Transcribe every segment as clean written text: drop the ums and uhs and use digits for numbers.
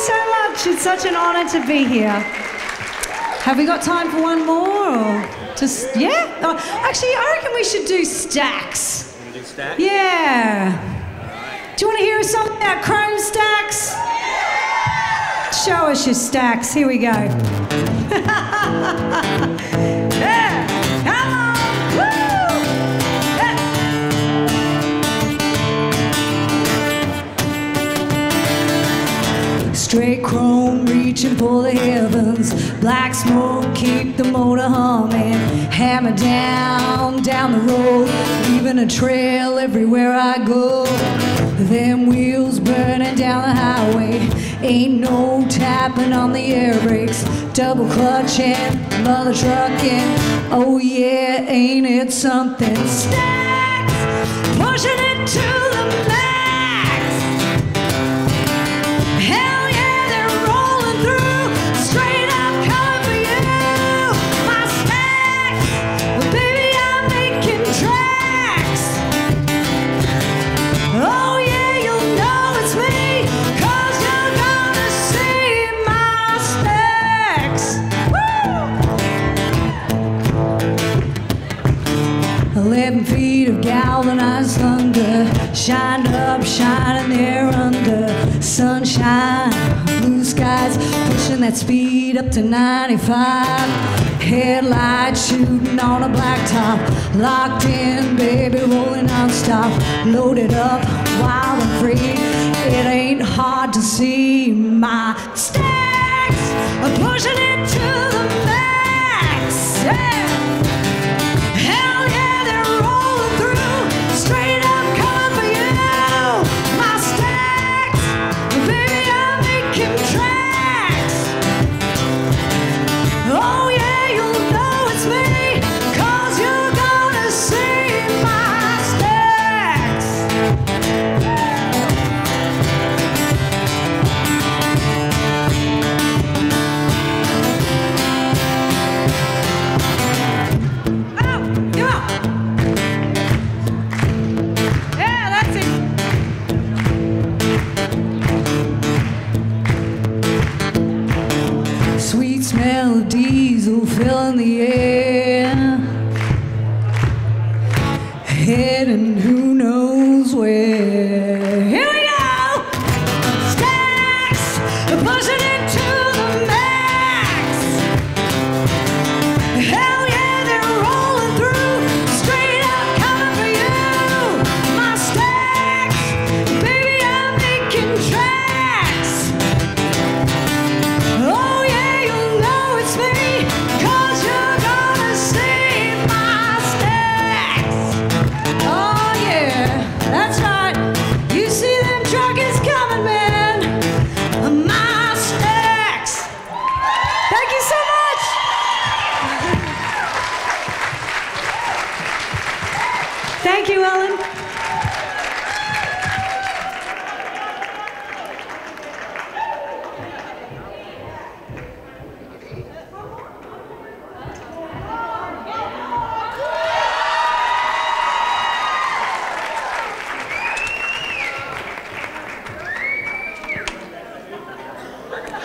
so much. It's such an honour to be here. Have we got time for one more, or just, yeah? Oh, actually, I reckon we should do stacks. You want to do stacks? Yeah. Do you want to hear a song about chrome stacks? Show us your stacks. Here we go. Yeah. Come on. Woo. Yeah. Straight chrome reaching for the heavens. Black smoke keep the motor humming. Hammer down, down the road, leaving a trail everywhere I go. Them wheels burning down the highway. Ain't no tapping on the air brakes. Double clutching, mother trucking. Oh yeah, ain't it something? Stacks, pushing it to the max. Hell yeah, they're rolling through. Straight up coming for you. My stacks, well, baby, I'm making tracks. Oh yeah, you'll know it's me, 'cause you're gonna see my stacks. Woo! 11 feet of galvanized thunder, shined up, shining there under sunshine, blue skies, pushing that speed up to 95. Headlights shooting on a blacktop, locked in, baby, rolling non-stop, loaded up, wild and free. It ain't hard to see my stacks. I'm pushing it to the max. Yeah. Hell yeah, they're rolling through. Straight up coming for you. My stacks, baby, I'm making tracks. Oh yeah, you'll know it's me, 'cause you're gonna see my stacks. Sweet smell of diesel filling the air, heading who knows where. Here we go! Stacks, pushing it to the max. Hell yeah, they're rolling through. Straight up coming for you. My stacks, baby, I'm making tracks. Oh yeah, you'll know it's me, 'cause you're gonna see my stacks. Oh yeah, that's right. You see them truckers coming, man. My stacks. Thank you so much. Thank you, Ellen.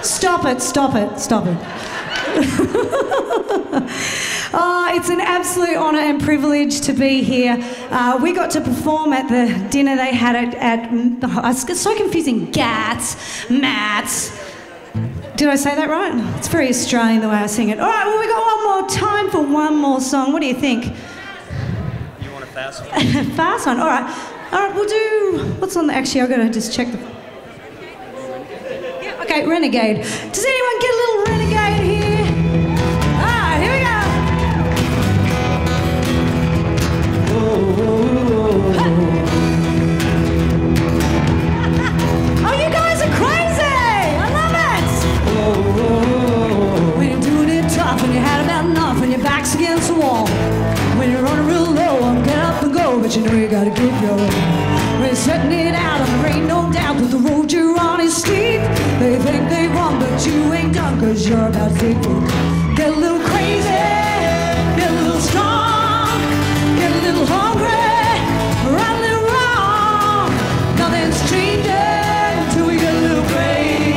Stop it, stop it, stop it. It's an absolute honour and privilege to be here. We got to perform at the dinner they had at it's so confusing, Mats. Did I say that right? It's very Australian the way I sing it. All right, well, we got one more time for one more song. What do you think? You want a fast one? Fast one, all right, we'll do, what's on the, actually, I've got to just check the, yeah, okay, Renegade. Does anyone get a little Renegade here? All right, here we go. Oh, you guys are crazy! I love it! When you're doing it tough and you had about enough and your back's against the wall. When you're running real low, I'm get up and go, but you know you gotta keep going. When you're setting it out and there ain't no doubt that the road you're on is steep. They think they won, but you ain't done, 'cause you're about to take it. Get a little crazy, get a little strong, get a little hungry, run a little wrong. Nothing's changing until we get a little brave.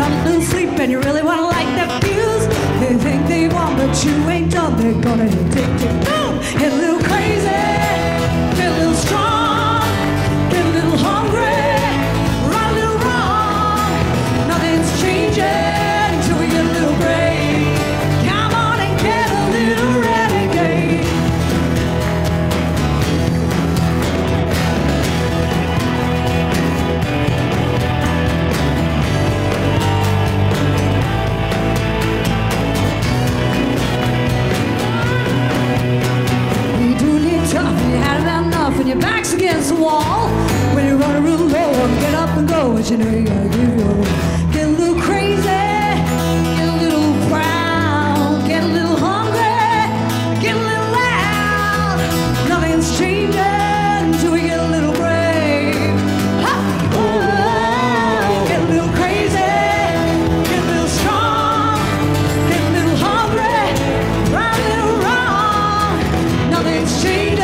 got a little sleep and you really wanna light that fuse. They think they won, but you ain't done. They're gonna hit, tick, tick, boom. Get a little crazy, get a little strong, get a little hungry, run a little wrong. Nothing's changing until we get a little brave. Come on and get a little renegade. Tough, and you had about enough, and your back's against the wall. When you run a real low, get up and go, but you know you gotta give your all. Get a little crazy, get a little proud, get a little hungry, get a little loud. Nothing's changing until we get a little brave. Ha! Oh, get a little crazy, get a little strong, get a little hungry, run a little wrong. Nothing's changing.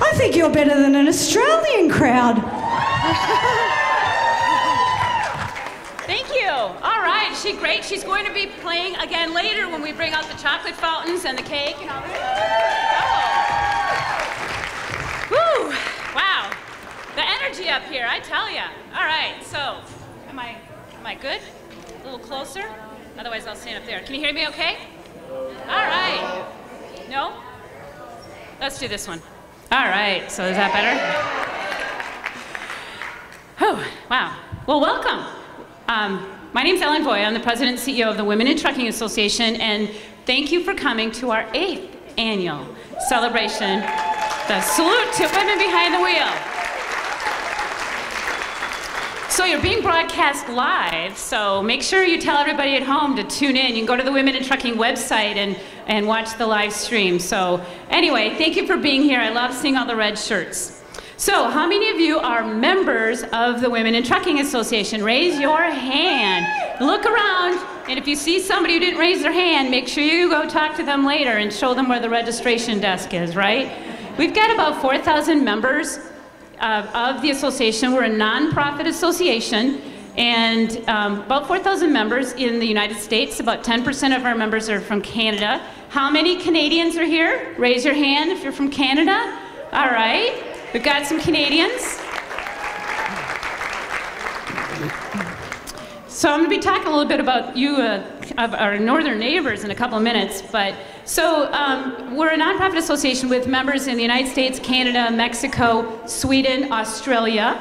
I think you're better than an Australian crowd. Thank you. All right, is she great? She's going to be playing again later when we bring out the chocolate fountains and the cake and all that. Oh. Woo! Wow. The energy up here, I tell ya. All right, so am I good? A little closer? Otherwise I'll stand up there. Can you hear me okay? All right. No? Let's do this one. All right, so is that better? Oh, wow. Well, welcome. My name's Ellen Voy. I'm the president and CEO of the Women in Trucking Association, and thank you for coming to our 8th annual celebration, the Salute to Women Behind the Wheel. So you're being broadcast live, so make sure you tell everybody at home to tune in. You can go to the Women in Trucking website and watch the live stream. So anyway, thank you for being here. I love seeing all the red shirts. So how many of you are members of the Women in Trucking Association? Raise your hand. Look around, and if you see somebody who didn't raise their hand, make sure you go talk to them later and show them where the registration desk is, right? We've got about 4,000 members of the association. We're a nonprofit association, and about 4,000 members in the United States. About 10% of our members are from Canada. How many Canadians are here? Raise your hand if you're from Canada. All right, we've got some Canadians. So I'm going to be talking a little bit about you, of our northern neighbors, in a couple of minutes. But so we're a nonprofit association with members in the United States, Canada, Mexico, Sweden, Australia,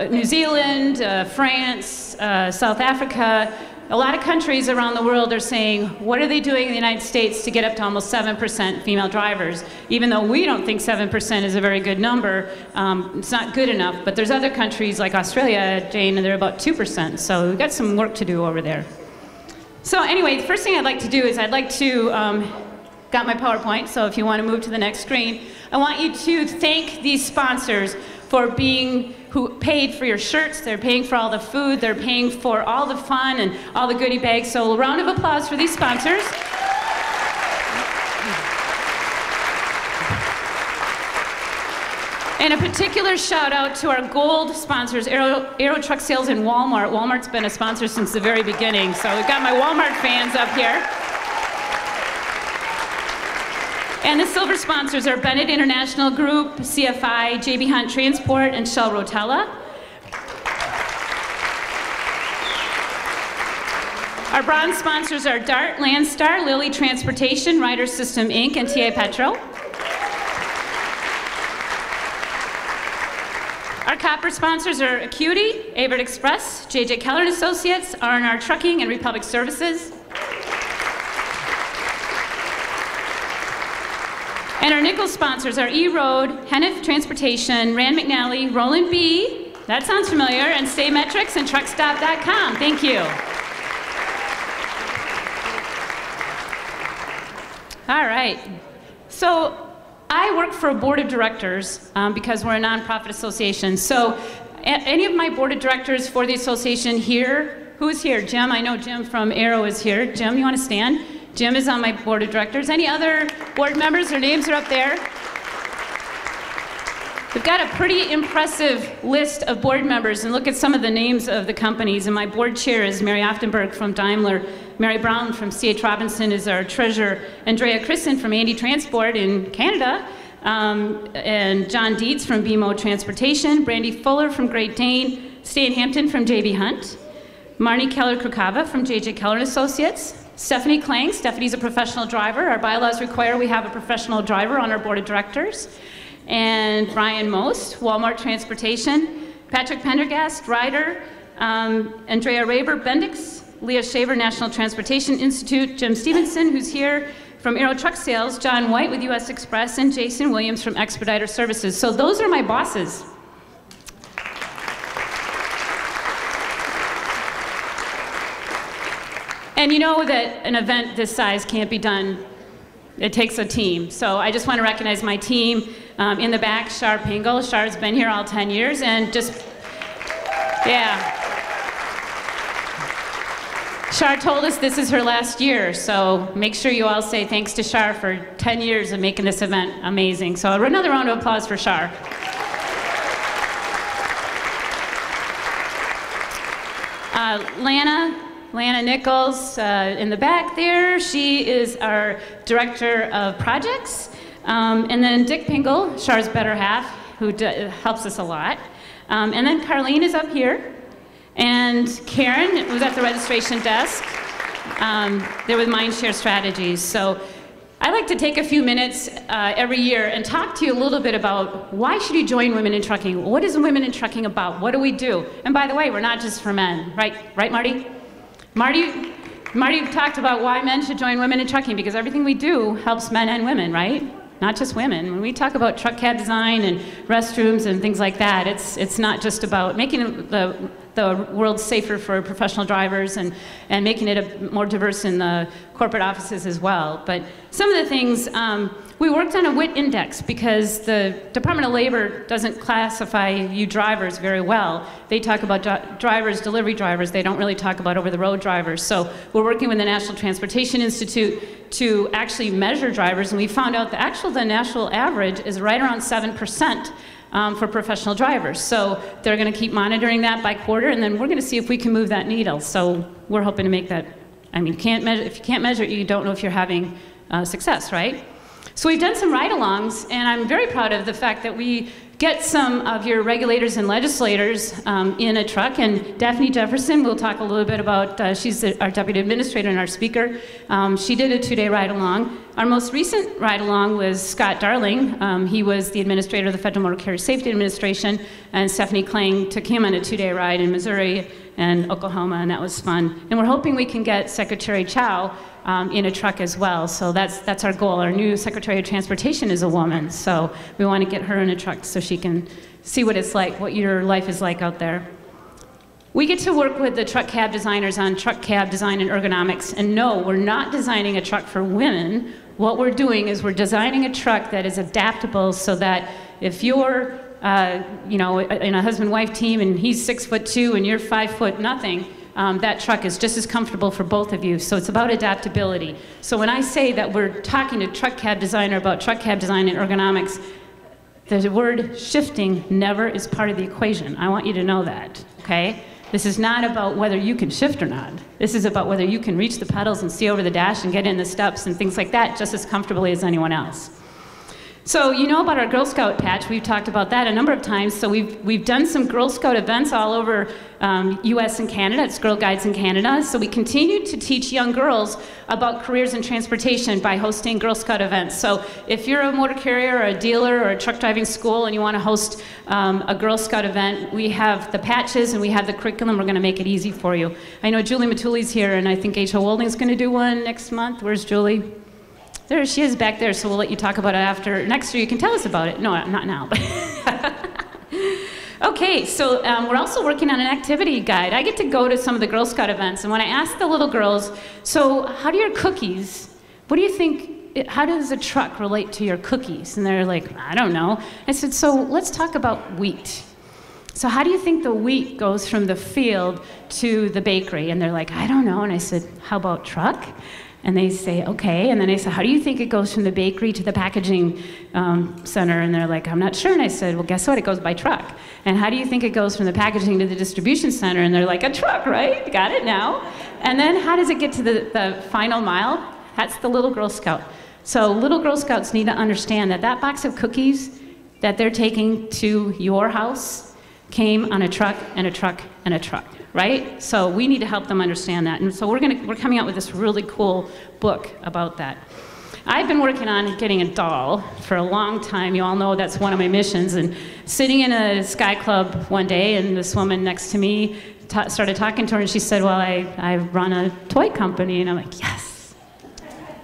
New Zealand, France, South Africa. A lot of countries around the world are saying, what are they doing in the United States to get up to almost 7% female drivers? Even though we don't think 7% is a very good number, it's not good enough. But there's other countries like Australia, Jane, and they're about 2%. So we've got some work to do over there. So anyway, the first thing I'd like to do is I'd like to, got my PowerPoint, so if you want to move to the next screen, I want you to thank these sponsors for being, who paid for your shirts, they're paying for all the food, they're paying for all the fun and all the goodie bags. So a round of applause for these sponsors. And a particular shout out to our gold sponsors, Aero Truck Sales and Walmart. Walmart's been a sponsor since the very beginning, so we've got my Walmart fans up here. And the silver sponsors are Bennett International Group, CFI, JB Hunt Transport, and Shell Rotella. Our bronze sponsors are DART, Landstar, Lilly Transportation, Ryder System Inc., and TA Petro. Our copper sponsors are Acuity, Avert Express, JJ Keller & Associates, R&R Trucking, and Republic Services. And our nickel sponsors are E-Road, Henneth Transportation, Rand McNally, Roland B., That sounds familiar. And Staymetrics and truckstop.com. Thank you. All right. So I work for a board of directors because we're a nonprofit association. So any of my board of directors for the association here, who's here? Jim, I know Jim from Arrow is here. Jim, you want to stand? Jim is on my board of directors. Any other board members? Their names are up there. We've got a pretty impressive list of board members, and look at some of the names of the companies. And my board chair is Mary Oftenberg from Daimler. Mary Brown from C.H. Robinson is our treasurer. Andrea Christen from Andy Transport in Canada. And John Dietz from BMO Transportation. Brandy Fuller from Great Dane. Stan Hampton from J.B. Hunt. Marnie Keller-Krukava from J.J. Keller & Associates. Stephanie Klang. Stephanie's a professional driver. Our bylaws require we have a professional driver on our board of directors. And Brian Most, Walmart Transportation. Patrick Pendergast, Ryder. Andrea Raber, Bendix. Leah Shaver, National Transportation Institute. Jim Stevenson, who's here from Aero Truck Sales. John White with US Express. And Jason Williams from Expediter Services. So those are my bosses. And you know that an event this size can't be done. It takes a team. So I just want to recognize my team. In the back, Shar Pingle. Shar's been here all 10 years and just, yeah. Shar told us this is her last year, so make sure you all say thanks to Shar for 10 years of making this event amazing. So another round of applause for Shar. Lana Nichols in the back there. She is our Director of Projects. And then Dick Pingle, Shar's better half, who helps us a lot. And then Carlene is up here. And Karen was at the registration desk. They're with Mindshare Strategies. So I like to take a few minutes every year and talk to you a little bit about why should you join Women in Trucking? What is Women in Trucking about? What do we do? And by the way, we're not just for men, right? Right, Marty? Marty talked about why men should join Women in Trucking, because everything we do helps men and women, right? Not just women. When we talk about truck cab design and restrooms and things like that, it's not just about making the world safer for professional drivers and making it more diverse in the corporate offices as well. But some of the things, we worked on a WIT index because the Department of Labor doesn't classify you drivers very well. They talk about drivers, delivery drivers. They don't really talk about over-the-road drivers. So we're working with the National Transportation Institute to actually measure drivers, and we found out the national average is right around 7%. For professional drivers. So they're going to keep monitoring that by quarter, and then we're going to see if we can move that needle. So we're hoping to make that, I mean, if you can't measure it, you don't know if you're having success, right? So we've done some ride-alongs, and I'm very proud of the fact that we get some of your regulators and legislators in a truck, and Daphne Jefferson, we'll talk a little bit about, she's our deputy administrator and our speaker. She did a 2-day ride-along. Our most recent ride-along was Scott Darling. He was the administrator of the Federal Motor Carrier Safety Administration, and Stephanie Klang took him on a 2-day ride in Missouri and Oklahoma, and that was fun. And we're hoping we can get Secretary Chow in a truck as well. So that's our goal. Our new Secretary of Transportation is a woman, so we want to get her in a truck so she can see what it's like, what your life is like out there. We get to work with the truck cab designers on truck cab design and ergonomics, and no, we're not designing a truck for women. What we're doing is we're designing a truck that is adaptable so that if you're in a husband-wife team and he's 6'2" and you're 5' nothing, that truck is just as comfortable for both of you. So it's about adaptability. So when I say that we're talking to truck cab designer about truck cab design and ergonomics, the word shifting never is part of the equation. I want you to know that, okay? This is not about whether you can shift or not. This is about whether you can reach the pedals and see over the dash and get in the steps and things like that just as comfortably as anyone else. So you know about our Girl Scout patch. We've talked about that a number of times. So we've done some Girl Scout events all over US and Canada. It's Girl Guides in Canada. So we continue to teach young girls about careers in transportation by hosting Girl Scout events. So if you're a motor carrier or a dealer or a truck driving school and you want to host a Girl Scout event, we have the patches and we have the curriculum. We're going to make it easy for you. I know Julie Matuli's here, and I think H.O. Wolding's going to do one next month. Where's Julie? There she is back there, so we'll let you talk about it after. Next year you can tell us about it. No, not now. Okay, so we're also working on an activity guide. I get to go to some of the Girl Scout events, and when I ask the little girls, so how do your cookies, what do you think, how does a truck relate to your cookies? And they're like, I don't know. I said, so let's talk about wheat. So how do you think the wheat goes from the field to the bakery? And they're like, I don't know. And I said, how about truck? And they say, okay. And then I said, how do you think it goes from the bakery to the packaging center? And they're like, I'm not sure. And I said, well, guess what? It goes by truck. And how do you think it goes from the packaging to the distribution center? And they're like, a truck, right? Got it now. And then how does it get to the final mile? That's the little Girl Scout. So little Girl Scouts need to understand that that box of cookies that they're taking to your house came on a truck and a truck and a truck. Right? So we need to help them understand that. And so we're coming out with this really cool book about that. I've been working on getting a doll for a long time. You all know that's one of my missions. And sitting in a Sky Club one day, and this woman next to me started talking to her, and she said, well, I run a toy company. And I'm like, yes.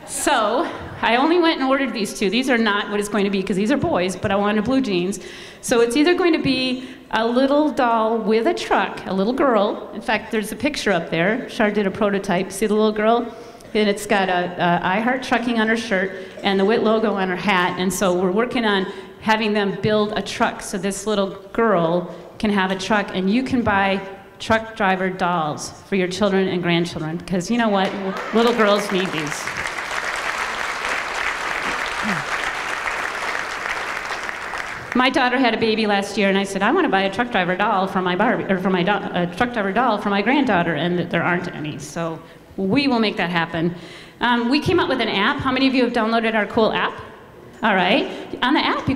So I only went and ordered these two. These are not what it's going to be, because these are boys, but I wanted blue jeans. So it's either going to be a little doll with a truck, a little girl. In fact, there's a picture up there. Char did a prototype. See the little girl? And it's got a I Heart Trucking on her shirt and the WIT logo on her hat. And so we're working on having them build a truck so this little girl can have a truck, and you can buy truck driver dolls for your children and grandchildren, because you know what? Little girls need these. My daughter had a baby last year, and I said, I want to buy a truck driver doll for my Barbie, or for my truck driver doll for my granddaughter, and there aren't any. So we will make that happen. We came up with an app. How many of you have downloaded our cool app? All right. On the app, you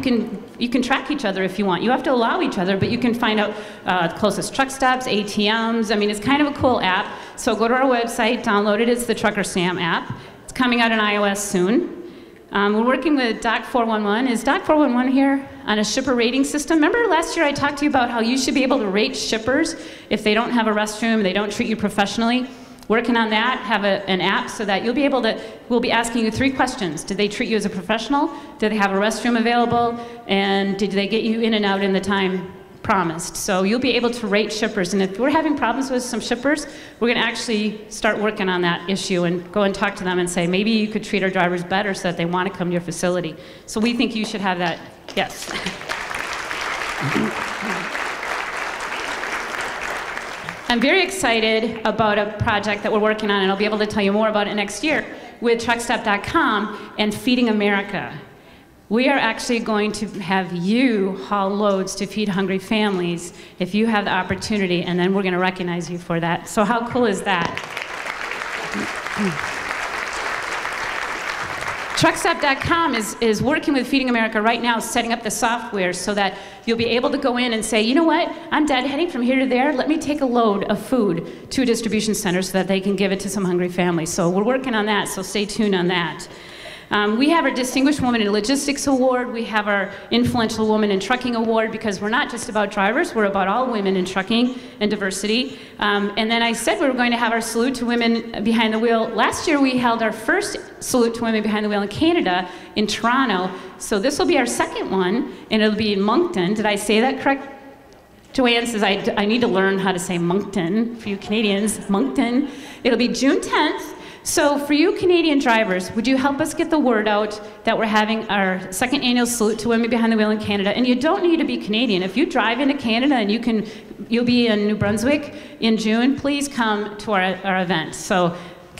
can track each other if you want. You have to allow each other, but you can find out the closest truck stops, ATMs. I mean, it's kind of a cool app. So go to our website, download it. It's the Trucker Sam app. It's coming out on iOS soon. We're working with Doc 411. Is Doc 411 here on a shipper rating system? Remember last year I talked to you about how you should be able to rate shippers if they don't have a restroom, they don't treat you professionally? Working on that, have an app so that you'll be able to, we'll be asking you 3 questions. Did they treat you as a professional? Did they have a restroom available? And did they get you in and out in the time promised? So you'll be able to rate shippers. And if we're having problems with some shippers, we're going to actually start working on that issue and go and talk to them and say, maybe you could treat our drivers better so that they want to come to your facility. So we think you should have that. Yes. I'm very excited about a project that we're working on, and I'll be able to tell you more about it next year, with truckstop.com and Feeding America. We are actually going to have you haul loads to feed hungry families if you have the opportunity, and then we're going to recognize you for that. So how cool is that? Truckstop.com is working with Feeding America right now, setting up the software so that you'll be able to go in and say, you know what, I'm deadheading from here to there, let me take a load of food to a distribution center so that they can give it to some hungry families. So we're working on that, so stay tuned on that. We have our Distinguished Woman in Logistics Award. We have our Influential Woman in Trucking Award, because we're not just about drivers, we're about all women in trucking and diversity. And then I said we were going to have our Salute to Women Behind the Wheel. Last year we held our first Salute to Women Behind the Wheel in Canada, in Toronto. So this will be our second one, and it'll be in Moncton. Did I say that correct? Joanne says I need to learn how to say Moncton, for you Canadians, Moncton. It'll be June 10th. So for you Canadian drivers, would you help us get the word out that we're having our 2nd annual Salute to Women Behind the Wheel in Canada? And you don't need to be Canadian. If you drive into Canada and you'll be in New Brunswick in June, please come to our event. So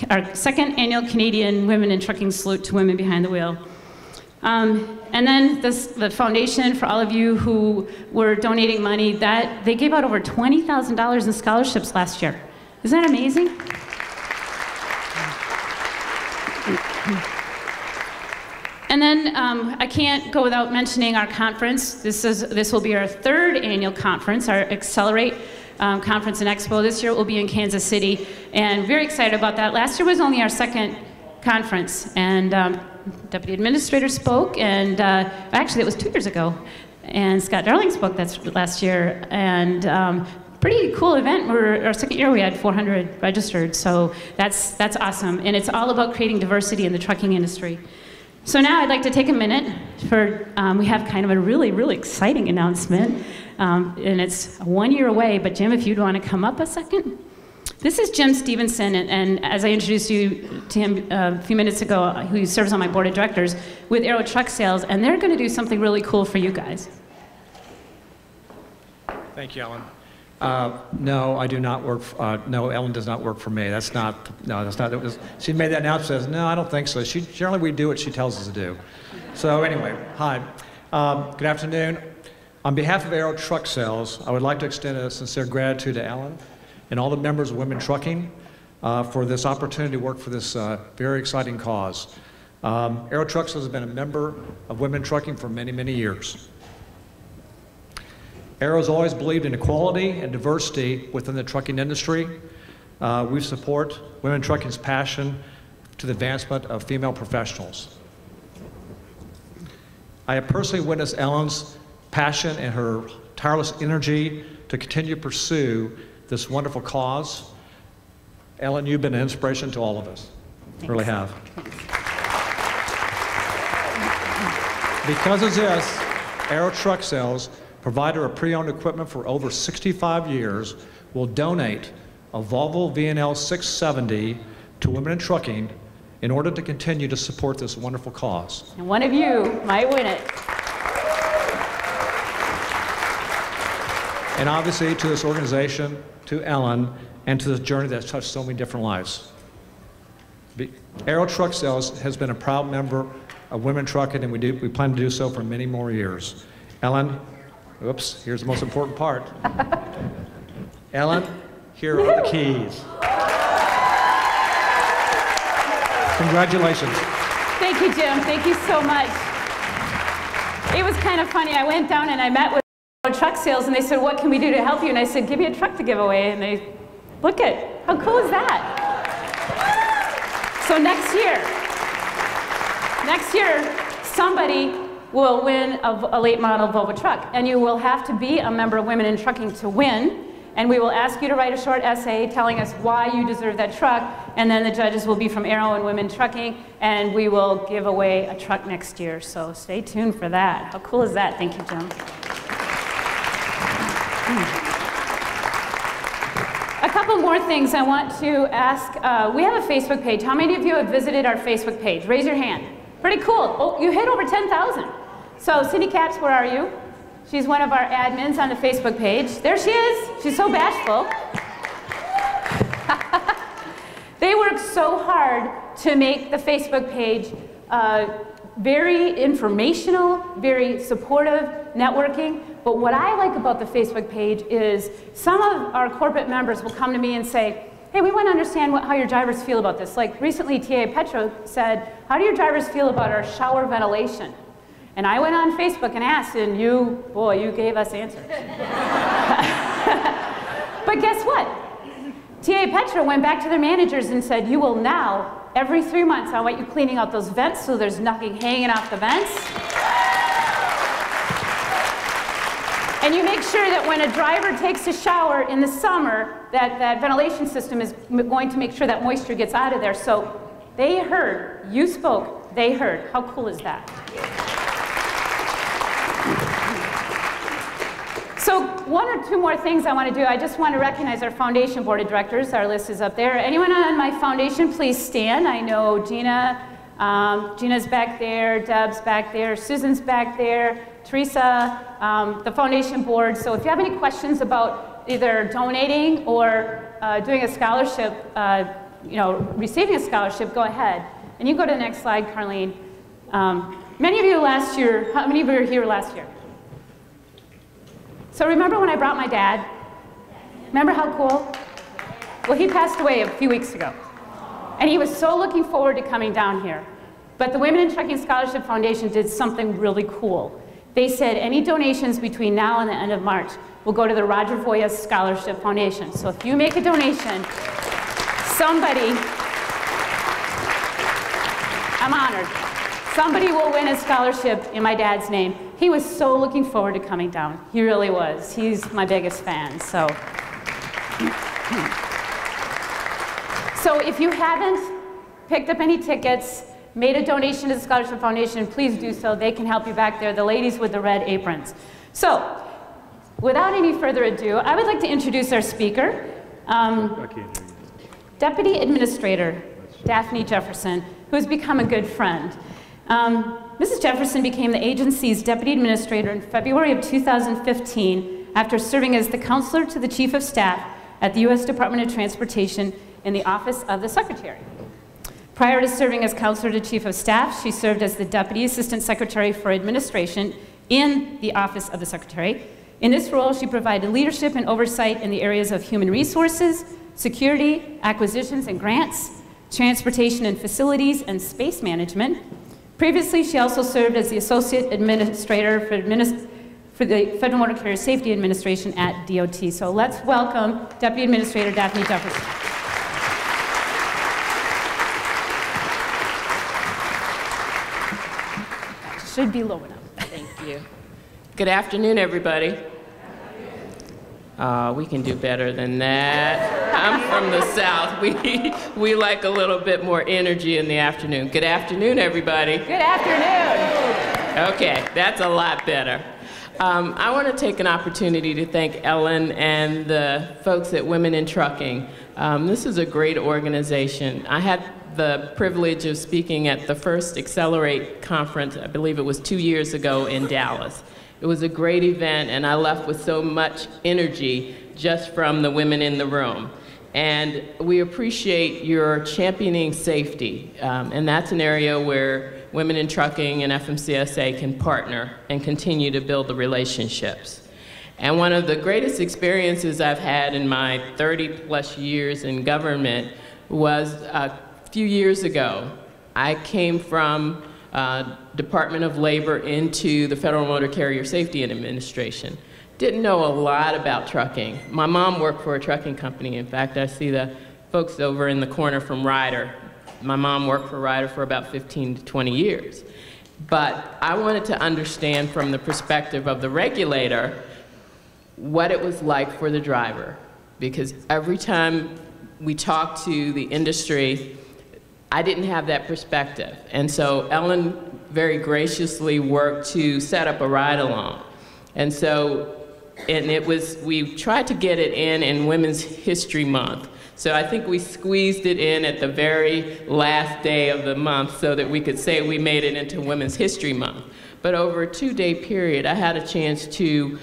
our 2nd annual Canadian Women in Trucking Salute to Women Behind the Wheel. And then the foundation, for all of you who were donating money, that they gave out over $20,000 in scholarships last year. Isn't that amazing? And then I can't go without mentioning our conference. This will be our 3rd annual conference, our Accelerate Conference and Expo. This year it will be in Kansas City, and very excited about that. Last year was only our 2nd conference, and Deputy Administrator spoke, and actually it was 2 years ago, and Scott Darling spoke last year, and pretty cool event. Our 2nd year we had 400 registered, so that's awesome, and it's all about creating diversity in the trucking industry. So now I'd like to take a minute for, we have kind of a really, really exciting announcement. and it's 1 year away. But Jim, if you'd want to come up a second. This is Jim Stevenson, and as I introduced you to him a few minutes ago, who serves on my board of directors with Aero Truck Sales, and they're going to do something really cool for you guys. Thank you, Ellen. No, I do not work. No, Ellen does not work for me. That's not. No, that's not. It was, she made that announcement. Says, no, I don't think so. Generally we do what she tells us to do. So anyway, hi. Good afternoon. On behalf of Aero Truck Sales, I would like to extend a sincere gratitude to Ellen and all the members of Women Trucking for this opportunity to work for this very exciting cause. Aero Truck Sales has been a member of Women Trucking for many, many years. Aero has always believed in equality and diversity within the trucking industry. We support Women Trucking's passion to the advancement of female professionals. I have personally witnessed Ellen's passion and her tireless energy to continue to pursue this wonderful cause. Ellen, you've been an inspiration to all of us. Thanks. Really have. Because of this, Aero Truck Sales, provider of pre-owned equipment for over 65 years, will donate a Volvo VNL 670 to Women in Trucking in order to continue to support this wonderful cause. And one of you might win it. And obviously to this organization, to Ellen, and to this journey that's touched so many different lives. Aero Truck Sales has been a proud member of Women Trucking, and we plan to do so for many more years. Ellen, oops, here's the most important part. Ellen, here are the keys. Congratulations. Thank you, Jim. Thank you so much. It was kind of funny. I went down and I met with Truck Sales, and they said, what can we do to help you? And I said, give me a truck to give away. And they, look at, how cool is that? So next year, somebody will win a late model Volvo truck. And you will have to be a member of Women in Trucking to win. And we will ask you to write a short essay telling us why you deserve that truck. And then the judges will be from Aero and Women Trucking. And we will give away a truck next year. So stay tuned for that. How cool is that? Thank you, Jim. A couple more things I want to ask. We have a Facebook page. How many of you have visited our Facebook page? Raise your hand. Pretty cool. Oh, you hit over 10,000. So Cindy Capps, where are you? She's one of our admins on the Facebook page. There she is. She's so bashful. They worked so hard to make the Facebook page very informational, very supportive, networking. But what I like about the Facebook page is some of our corporate members will come to me and say, hey, we want to understand how your drivers feel about this. Like recently, TA Petro said, how do your drivers feel about our shower ventilation? And I went on Facebook and asked, and you gave us answers. But guess what? TA Petro went back to their managers and said, you will now, every 3 months, I want you cleaning out those vents so there's nothing hanging off the vents. And you make sure that when a driver takes a shower in the summer, that ventilation system is going to make sure that moisture gets out of there. So they heard, you spoke, they heard. How cool is that? So one or two more things I want to do. I just want to recognize our foundation board of directors. Our list is up there. Anyone on my foundation, please stand. I know Gina, Gina's back there, Deb's back there, Susan's back there, Teresa, the foundation board. So if you have any questions about either donating or doing a scholarship, receiving a scholarship, go ahead. And you go to the next slide, Carlene. Many of you last year, how many of you were here last year? So remember when I brought my dad? Remember how cool? Well, he passed away a few weeks ago. And he was so looking forward to coming down here. But the Women in Trucking Scholarship Foundation did something really cool. They said any donations between now and the end of March will go to the Roger Voya Scholarship Foundation. So if you make a donation, somebody, I'm honored, somebody will win a scholarship in my dad's name. He was so looking forward to coming down. He really was. He's my biggest fan, so. So if you haven't picked up any tickets, made a donation to the Scholarship Foundation, please do so. They can help you back there, the ladies with the red aprons. So Without any further ado, I would like to introduce our speaker, Deputy Administrator Daphne Jefferson, who has become a good friend. Mrs. Jefferson became the agency's Deputy Administrator in February of 2015 after serving as the Counselor to the Chief of Staff at the U.S. Department of Transportation in the Office of the Secretary. Prior to serving as Counselor to Chief of Staff, she served as the Deputy Assistant Secretary for Administration in the Office of the Secretary. In this role, she provided leadership and oversight in the areas of human resources, security, acquisitions and grants, transportation and facilities, and space management. Previously, she also served as the Associate Administrator for the Federal Motor Carrier Safety Administration at DOT. So let's welcome Deputy Administrator Daphne Jefferson. Should be low enough. Thank you. Good afternoon, everybody. We can do better than that. I'm from the South. We like a little bit more energy in the afternoon. Good afternoon, everybody. Good afternoon. Okay, that's a lot better. I want to take an opportunity to thank Ellen and the folks at Women in Trucking. This is a great organization. I had the privilege of speaking at the first Accelerate conference, I believe it was 2 years ago in Dallas. It was a great event, and I left with so much energy just from the women in the room. And we appreciate your championing safety, and that's an area where Women in Trucking and FMCSA can partner and continue to build the relationships. And one of the greatest experiences I've had in my 30+ years in government was a few years ago. I came from Department of Labor into the Federal Motor Carrier Safety Administration. Didn't know a lot about trucking. My mom worked for a trucking company. In fact, I see the folks over in the corner from Ryder. My mom worked for Ryder for about 15 to 20 years. But I wanted to understand from the perspective of the regulator what it was like for the driver. Because every time we talked to the industry, I didn't have that perspective. And so Ellen very graciously worked to set up a ride-along. And so, we tried to get it in Women's History Month. So I think we squeezed it in at the very last day of the month so that we could say we made it into Women's History Month. But over a 2-day period, I had a chance to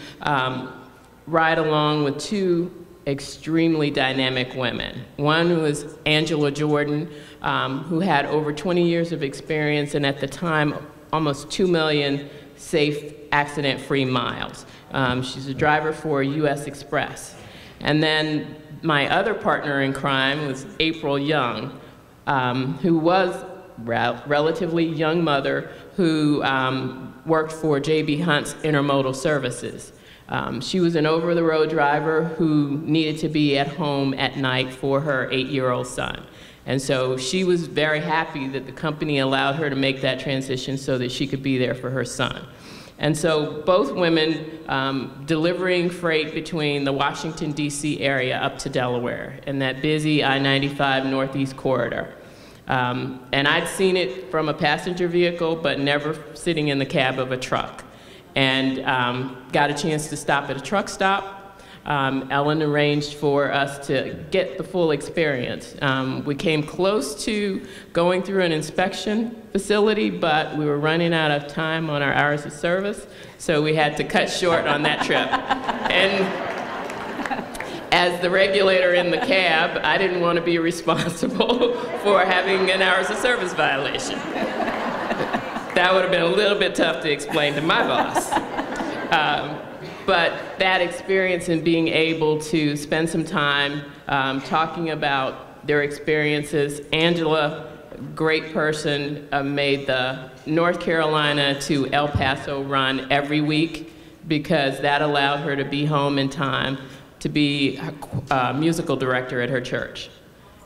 ride along with two extremely dynamic women. One was Angela Jordan, who had over 20 years of experience and at the time almost 2 million safe accident-free miles. She's a driver for US Express. And then my other partner in crime was April Young, who was relatively young mother who worked for J.B. Hunt's Intermodal Services. She was an over-the-road driver who needed to be at home at night for her 8-year-old son. And so she was very happy that the company allowed her to make that transition so that she could be there for her son. And so both women delivering freight between the Washington, D.C. area up to Delaware in that busy I-95 Northeast corridor. And I'd seen it from a passenger vehicle, but never sitting in the cab of a truck. And got a chance to stop at a truck stop. Ellen arranged for us to get the full experience. We came close to going through an inspection facility, but we were running out of time on our hours of service, so we had to cut short on that trip. And as the regulator in the cab, I didn't want to be responsible for having an hours of service violation. That would have been a little bit tough to explain to my boss. But that experience in being able to spend some time talking about their experiences. Angela, great person, made the North Carolina to El Paso run every week because that allowed her to be home in time to be musical director at her church.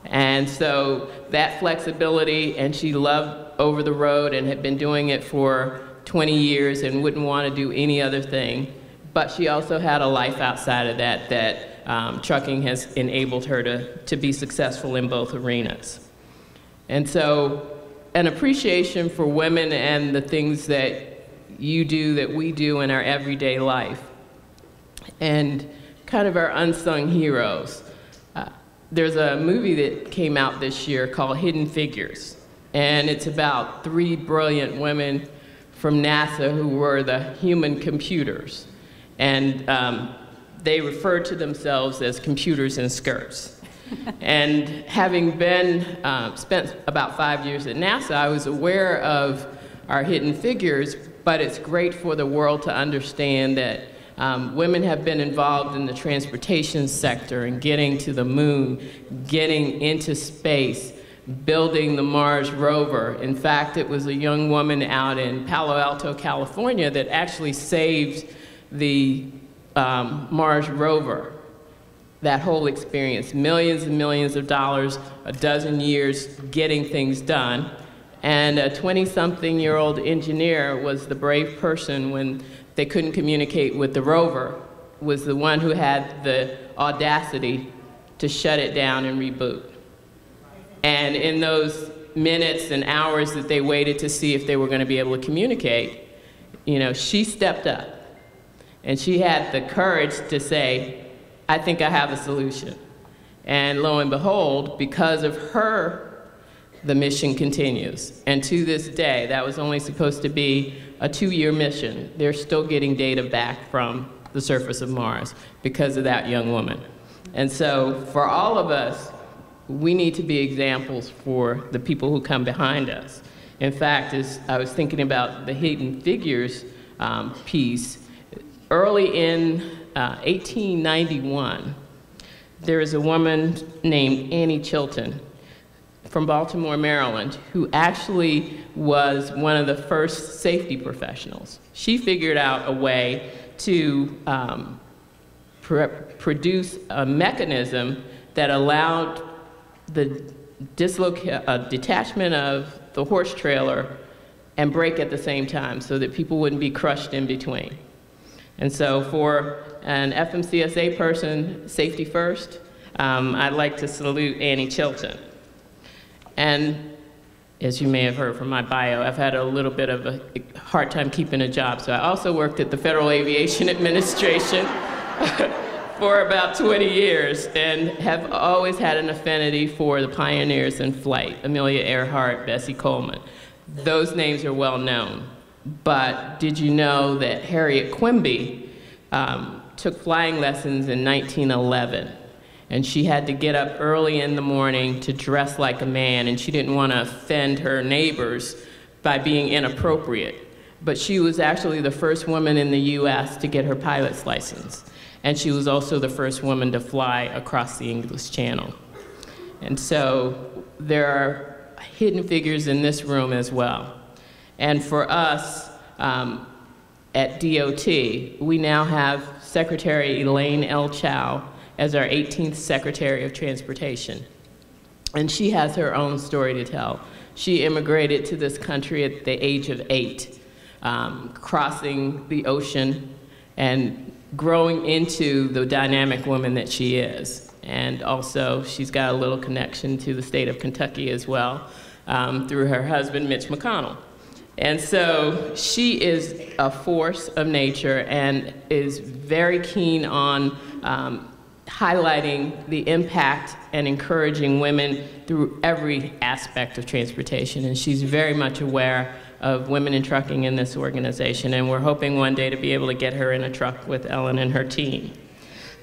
And so that flexibility, and she loved over the road and had been doing it for 20 years and wouldn't want to do any other thing. But she also had a life outside of that trucking has enabled her to be successful in both arenas. And so an appreciation for women and the things that you do, that we do in our everyday life. and kind of our unsung heroes. There's a movie that came out this year called Hidden Figures, and it's about 3 brilliant women from NASA who were the human computers. And they referred to themselves as computers in skirts. And having been, spent about 5 years at NASA, I was aware of our hidden figures, but it's great for the world to understand that women have been involved in the transportation sector and getting to the moon, getting into space, building the Mars rover. In fact, it was a young woman out in Palo Alto, California that actually saved the Mars rover. That whole experience, millions and millions of dollars, a dozen years getting things done. And a 20-something-year-old engineer was the brave person when they couldn't communicate with the rover, was the one who had the audacity to shut it down and reboot. And in those minutes and hours that they waited to see if they were going to be able to communicate, you know, she stepped up. And she had the courage to say, I think I have a solution. And lo and behold, because of her, the mission continues. And to this day, that was only supposed to be a 2-year mission. They're still getting data back from the surface of Mars because of that young woman. And so for all of us, we need to be examples for the people who come behind us. In fact, as I was thinking about the Hidden Figures piece, early in 1891, there is a woman named Annie Chilton from Baltimore, Maryland, who actually was one of the first safety professionals. She figured out a way to produce a mechanism that allowed the detachment of the horse trailer and brake at the same time so that people wouldn't be crushed in between. And so for an FMCSA person, safety first, I'd like to salute Annie Chilton. And as you may have heard from my bio, I've had a little bit of a hard time keeping a job. So I also worked at the Federal Aviation Administration for about 20 years and have always had an affinity for the pioneers in flight, Amelia Earhart, Bessie Coleman. Those names are well known. But did you know that Harriet Quimby took flying lessons in 1911? And she had to get up early in the morning to dress like a man, and she didn't want to offend her neighbors by being inappropriate. But she was actually the first woman in the US to get her pilot's license. And she was also the first woman to fly across the English Channel. And so there are hidden figures in this room as well. And for us at DOT, we now have Secretary Elaine L. Chao as our 18th Secretary of Transportation. And she has her own story to tell. She immigrated to this country at the age of 8, crossing the ocean and growing into the dynamic woman that she is. And also, she's got a little connection to the state of Kentucky as well, through her husband, Mitch McConnell. And so she is a force of nature and is very keen on highlighting the impact and encouraging women through every aspect of transportation. And she's very much aware of women in trucking in this organization. And we're hoping one day to be able to get her in a truck with Ellen and her team.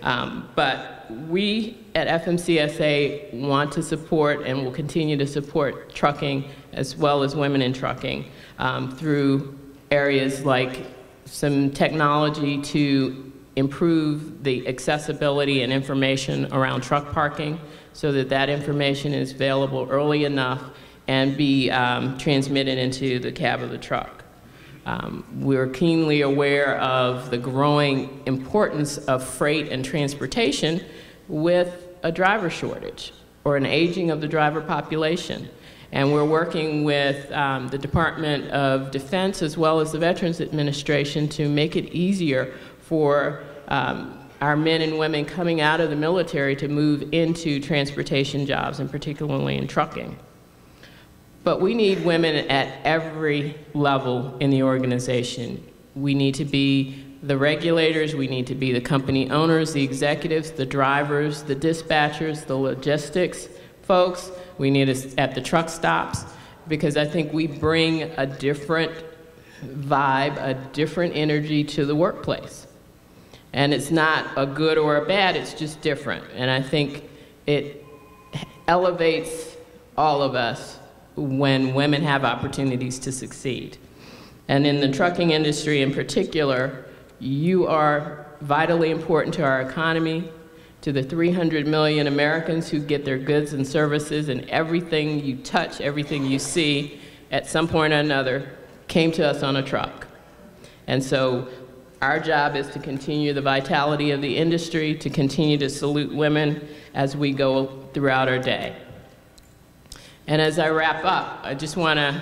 But we at FMCSA want to support and will continue to support trucking as well as women in trucking through areas like some technology to improve the accessibility and information around truck parking so that that information is available early enough and be transmitted into the cab of the truck. We're keenly aware of the growing importance of freight and transportation with a driver shortage or an aging of the driver population. And we're working with the Department of Defense as well as the Veterans Administration to make it easier for our men and women coming out of the military to move into transportation jobs, and particularly in trucking. But we need women at every level in the organization. We need to be the regulators, we need to be the company owners, the executives, the drivers, the dispatchers, the logistics folks. We need us at the truck stops, because I think we bring a different vibe, a different energy to the workplace. And it's not a good or a bad, it's just different. And I think it elevates all of us when women have opportunities to succeed. And in the trucking industry in particular, you are vitally important to our economy, to the 300 million Americans who get their goods and services, and everything you touch, everything you see, at some point or another, came to us on a truck. And so our job is to continue the vitality of the industry, to continue to salute women as we go throughout our day. And as I wrap up, I just want to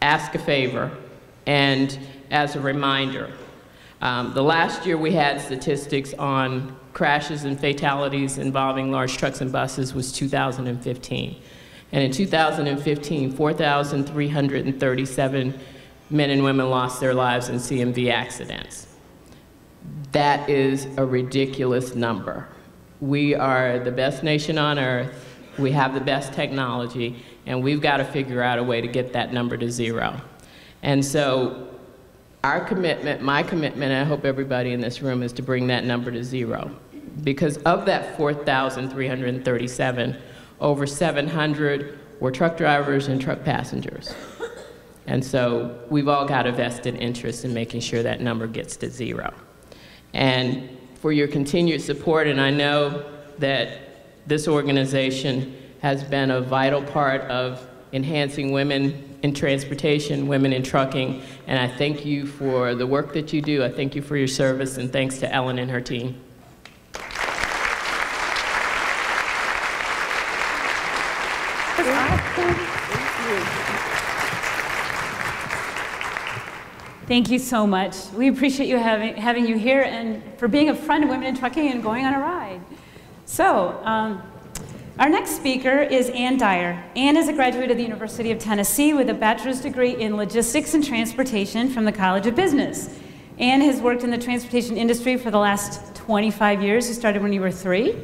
ask a favor, and as a reminder, the last year we had statistics on crashes and fatalities involving large trucks and buses was 2015. And in 2015, 4,337 men and women lost their lives in CMV accidents. That is a ridiculous number. We are the best nation on earth, we have the best technology, and we've got to figure out a way to get that number to zero. And so our commitment, my commitment, and I hope everybody in this room, is to bring that number to zero. Because of that 4,337, over 700 were truck drivers and truck passengers. And so we've all got a vested interest in making sure that number gets to zero. And for your continued support, and I know that this organization has been a vital part of enhancing women in transportation, women in trucking, and I thank you for the work that you do. I thank you for your service, and thanks to Ellen and her team. Thank you so much. We appreciate you having you here, and for being a friend of Women in Trucking and going on a ride. So, our next speaker is Ann Dyer. Ann is a graduate of the University of Tennessee with a bachelor's degree in logistics and transportation from the College of Business. Ann has worked in the transportation industry for the last 25 years. You started when you were 3.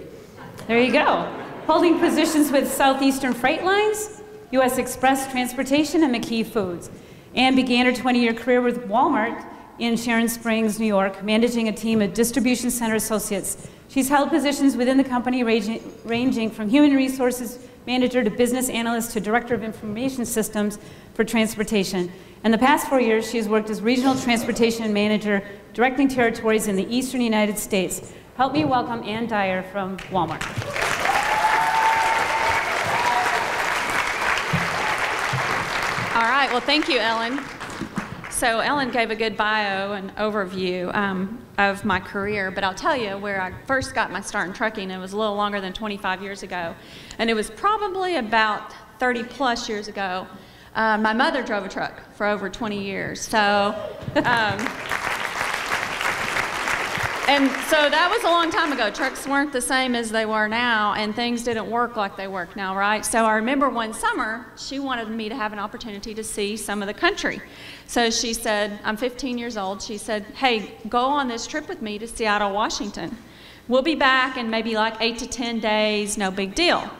There you go. Holding positions with Southeastern Freight Lines, U.S. Express Transportation, and McKee Foods. Ann began her 20-year career with Walmart in Sharon Springs, New York, managing a team of distribution center associates. She's held positions within the company ranging from human resources manager to business analyst to director of information systems for transportation. In the past 4 years, she has worked as regional transportation manager, directing territories in the eastern United States. Help me welcome Ann Dyer from Walmart. All right, well, thank you, Ellen. So Ellen gave a good bio and overview of my career, but I'll tell you where I first got my start in trucking. It was a little longer than 25 years ago, and it was probably about 30 plus years ago. My mother drove a truck for over 20 years, so and so that was a long time ago. Trucks weren't the same as they were now, and things didn't work like they work now, right? So I remember one summer, she wanted me to have an opportunity to see some of the country. So she said, I'm 15 years old, she said, hey, go on this trip with me to Seattle, Washington. We'll be back in maybe like 8 to 10 days, no big deal.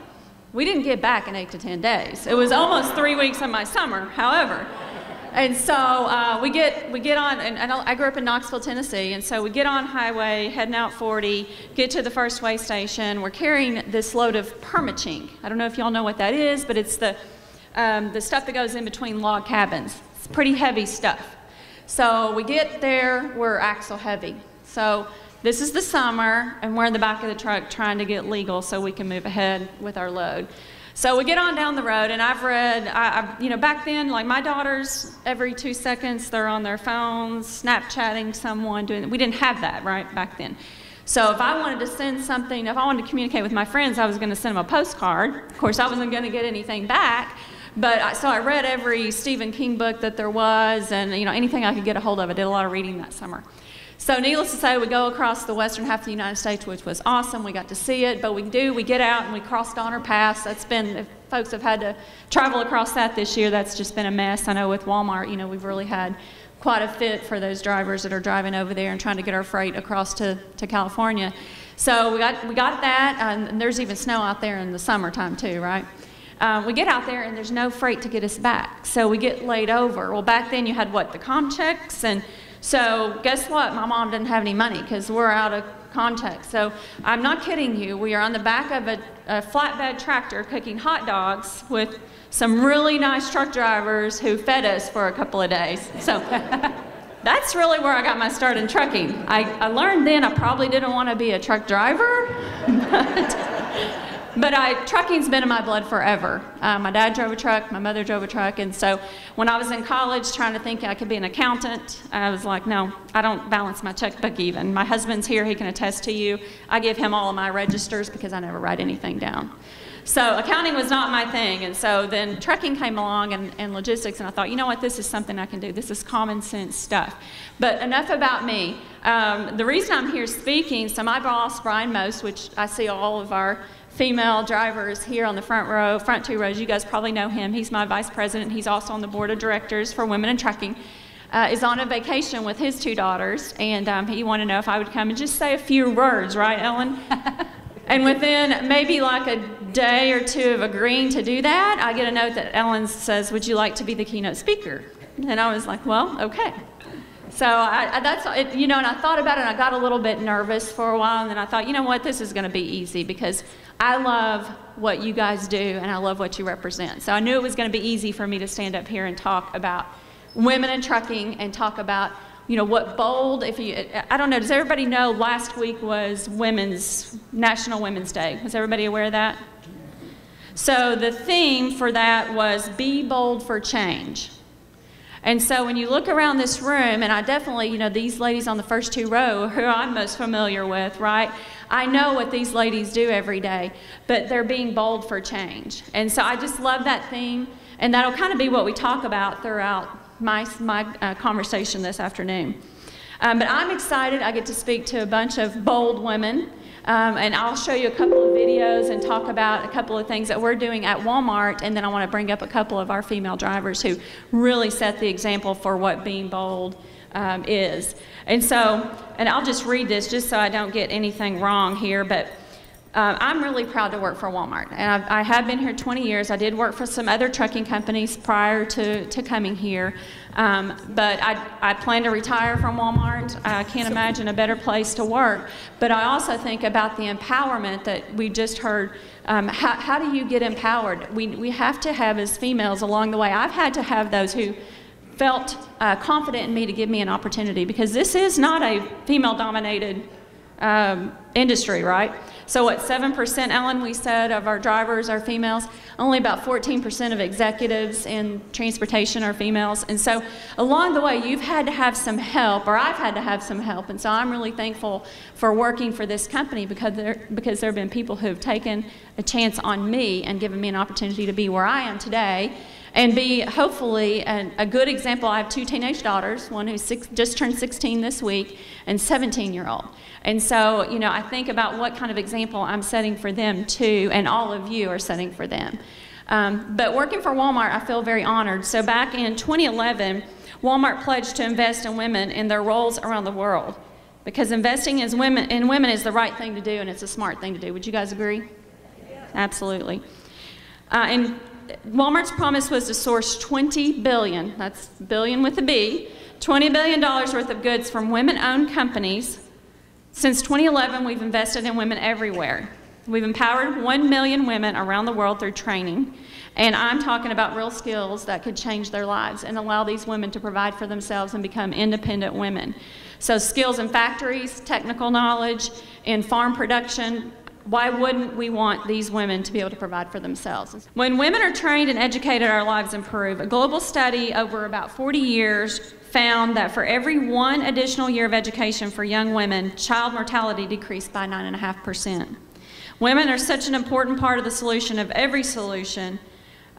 We didn't get back in 8 to 10 days. It was almost 3 weeks of my summer, however. And so we get on, and I grew up in Knoxville, Tennessee, and so we get on highway, heading out 40, get to the first way station. We're carrying this load of permachink. I don't know if y'all know what that is, but it's the stuff that goes in between log cabins. It's pretty heavy stuff. So we get there, we're axle heavy. So this is the summer, and we're in the back of the truck trying to get legal so we can move ahead with our load. So we get on down the road, and I've read, you know, back then, like my daughters, every 2 seconds they're on their phones, Snapchatting someone, we didn't have that, right, back then. So if I wanted to send something, if I wanted to communicate with my friends, I was going to send them a postcard. Of course, I wasn't going to get anything back, but so I read every Stephen King book that there was, and you know, anything I could get a hold of. I did a lot of reading that summer. So needless to say, we go across the western half of the United States, which was awesome. We got to see it, but we get out and we cross Donner Pass. That's been, if folks have had to travel across that this year, that's just been a mess. I know with Walmart, you know, we've really had quite a fit for those drivers that are driving over there and trying to get our freight across to California. So we got that, and there's even snow out there in the summertime too, right? We get out there and there's no freight to get us back, so we get laid over. Well, back then you had what, the com checks, and so guess what? My mom didn't have any money because we're out of context. So I'm not kidding you. We are on the back of a flatbed tractor cooking hot dogs with some really nice truck drivers who fed us for a couple of days. So that's really where I got my start in trucking. I learned then I probably didn't want to be a truck driver, but trucking's been in my blood forever. My dad drove a truck, my mother drove a truck, and so when I was in college trying to think I could be an accountant, I was like, no, I don't balance my checkbook even. My husband's here, he can attest to you. I give him all of my registers because I never write anything down. So accounting was not my thing, and so then trucking came along and logistics, and I thought, you know what, this is something I can do. This is common sense stuff. But enough about me. The reason I'm here speaking, so my boss, Brian Most, which I see all of our female drivers here on the front two rows, you guys probably know him. He's my vice president. He's also on the board of directors for Women in Trucking. Is on a vacation with his two daughters, and he wanted to know if I would come and just say a few words, right, Ellen? And within maybe like a day or two of agreeing to do that, I get a note that Ellen says, would you like to be the keynote speaker? And I was like, well, okay. So that's it, you know, and I thought about it, and I got a little bit nervous for a while, and then I thought, you know what, this is going to be easy because I love what you guys do, and I love what you represent. So I knew it was going to be easy for me to stand up here and talk about women in trucking and talk about, you know, what bold, I don't know, does everybody know last week was National Women's Day? Was everybody aware of that? So the theme for that was Be Bold for Change. And so when you look around this room, and I definitely, you know, these ladies on the first two rows, who I'm most familiar with, right? I know what these ladies do every day, but they're being bold for change. And so I just love that theme, and that'll kind of be what we talk about throughout my conversation this afternoon. But I'm excited. I get to speak to a bunch of bold women, and I'll show you a couple of videos and talk about a couple of things that we're doing at Walmart, and then I want to bring up a couple of our female drivers who really set the example for what being bold is. And so, and I'll just read this just so I don't get anything wrong here, but I'm really proud to work for Walmart, and I have been here 20 years. I did work for some other trucking companies prior to coming here, but I plan to retire from Walmart. I can't imagine a better place to work, but I also think about the empowerment that we just heard. How do you get empowered? We have to have, as females along the way, I've had to have those who felt confident in me to give me an opportunity, because this is not a female-dominated industry, right? So what, 7%, Ellen, we said, of our drivers are females? Only about 14% of executives in transportation are females. And so along the way, you've had to have some help, or I've had to have some help. And so I'm really thankful for working for this company, because there have been people who have taken a chance on me and given me an opportunity to be where I am today, and be hopefully a good example. I have two teenage daughters, one who's just turned 16 this week, and 17-year-old. And so, you know, I think about what kind of example I'm setting for them too, and all of you are setting for them. But working for Walmart, I feel very honored. So back in 2011, Walmart pledged to invest in women in their roles around the world, because investing in women is the right thing to do, and it's a smart thing to do. Would you guys agree? Yeah. Absolutely. And Walmart's promise was to source $20 billion, that's billion with a B, $20 billion worth of goods from women-owned companies. Since 2011, we've invested in women everywhere. We've empowered 1 million women around the world through training, and I'm talking about real skills that could change their lives and allow these women to provide for themselves and become independent women. So skills in factories, technical knowledge, in farm production. Why wouldn't we want these women to be able to provide for themselves? When women are trained and educated, our lives improve. A global study over about 40 years found that for every 1 additional year of education for young women, child mortality decreased by 9.5%. Women are such an important part of the solution of every solution.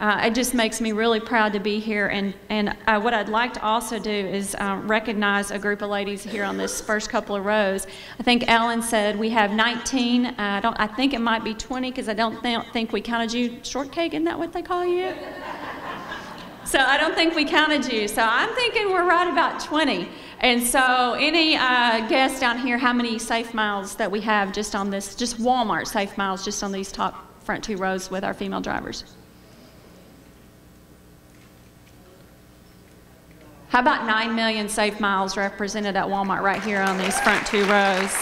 It just makes me really proud to be here, and what I'd like to also do is recognize a group of ladies here on this first couple of rows. I think Ellen said we have 19, I think it might be 20, because I don't think we counted you. Shortcake, isn't that what they call you? So I don't think we counted you. So I'm thinking we're right about 20. And so any guess down here how many safe miles that we have just on this, just Walmart safe miles just on these top front 2 rows with our female drivers? How about 9 million safe miles represented at Walmart right here on these front 2 rows?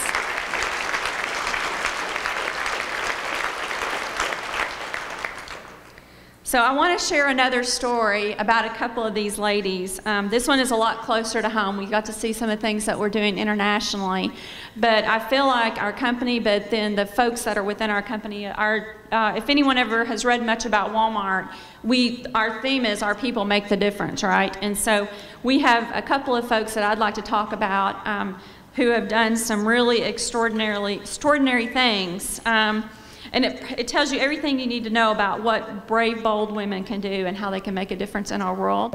So I want to share another story about a couple of these ladies. This one is a lot closer to home. We got to see some of the things that we're doing internationally. But I feel like our company, but then the folks that are within our company, if anyone ever has read much about Walmart, our theme is our people make the difference, right? And so we have a couple of folks that I'd like to talk about who have done some really extraordinary things. And it tells you everything you need to know about what brave, bold women can do and how they can make a difference in our world.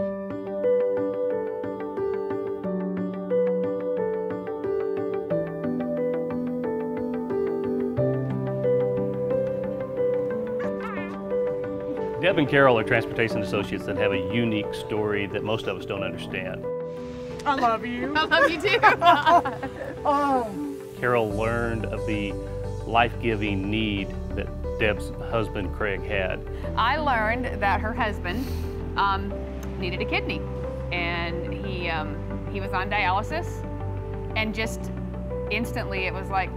Deb and Carol are transportation associates that have a unique story that most of us don't understand. I love you. I love you too. Oh. Carol learned of the life-giving need that Deb's husband, Craig, had. I learned that her husband needed a kidney, and he was on dialysis, and just instantly it was like,